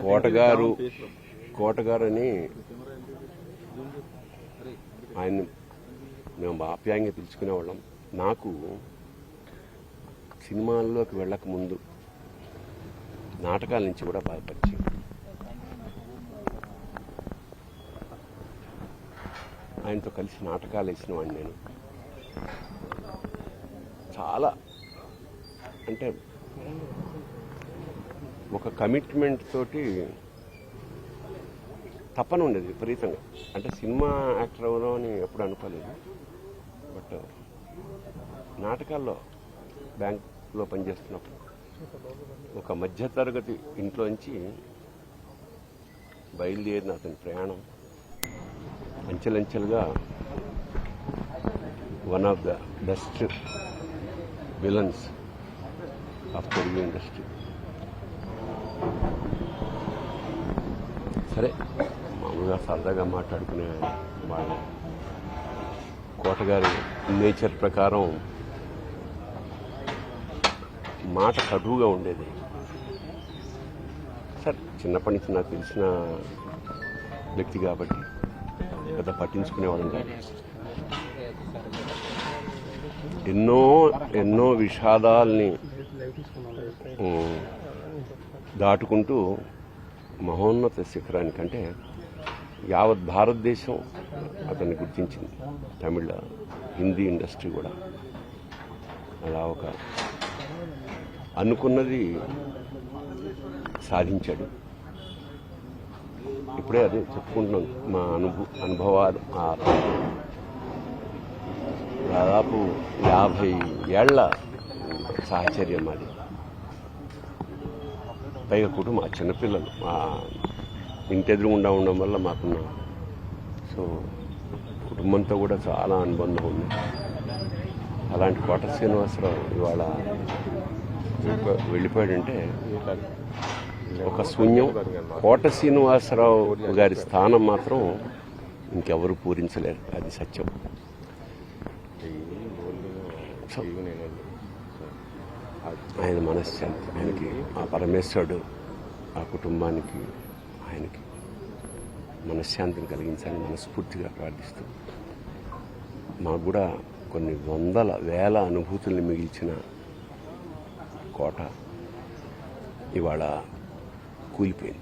కోటగారు అని ఆయన మేము ఆప్యాయంగా పిలుచుకునేవాళ్ళం. నాకు సినిమాల్లోకి వెళ్ళక ముందు నాటకాల నుంచి కూడా బాగా పరిచయం. ఆయనతో కలిసి నాటకాలు వేసిన వాడిని నేను. చాలా అంటే ఒక కమిట్మెంట్ తోటి తప్పన ఉండేది విపరీతంగా. అంటే సినిమా యాక్టర్ అవుదాం అని ఎప్పుడు అనుకోలేదు. బట్ నాటకాల్లో బ్యాంక్లో పనిచేస్తున్నప్పుడు ఒక మధ్యతరగతి ఇంట్లోంచి బయలుదేరిన అతని ప్రయాణం అంచెలంచెలుగా one of the best villains of Telugu industry. సరే, మామూలుగా సరదాగా మాట్లాడుకునే వాళ్ళు. కోటగారి నేచర్ ప్రకారం మాట కటువుగా ఉండేది. సరే, చిన్నప్పటి నుంచి నాకు తెలిసిన వ్యక్తి కాబట్టి పెద్ద పట్టించుకునేవాళ్ళం కాదు. ఎన్నో విషాదాల్ని దాటుకుంటూ మహోన్నత శిఖరానికంటే యావత్ భారతదేశం అతన్ని గుర్తించింది. తమిళ, హిందీ ఇండస్ట్రీ కూడా అలా ఒక అనుకున్నది సాధించాడు. ఇప్పుడే అదే చెప్పుకుంటున్నాం, మా అనుభవాలు. దాదాపు 50 ఏళ్ల సాహచర్యం అది. పైగా కుటుంబం, చిన్నపిల్లలు ఇంటెదురుగుండా ఉండడం వల్ల మాకున్న కుటుంబంతో కూడా చాలా అనుబంధం ఉంది. అలాంటి కోట శ్రీనివాసరావు ఇవాళ వెళ్ళిపోయాడంటే ఒక శూన్యం. కోట శ్రీనివాసరావు గారి స్థానం మాత్రం ఇంకెవరు పూరించలేరు, అది సత్యం. ఆయన మనశ్శాంతి, ఆయనకి ఆ పరమేశ్వరుడు ఆ కుటుంబానికి ఆయనకి మనశ్శాంతిని కలిగించాలని మనస్ఫూర్తిగా ప్రార్థిస్తూ, మాకు కూడా కొన్ని వందల వేల అనుభూతుల్ని మిగిల్చిన కోట ఇవాళ కూలిపోయింది.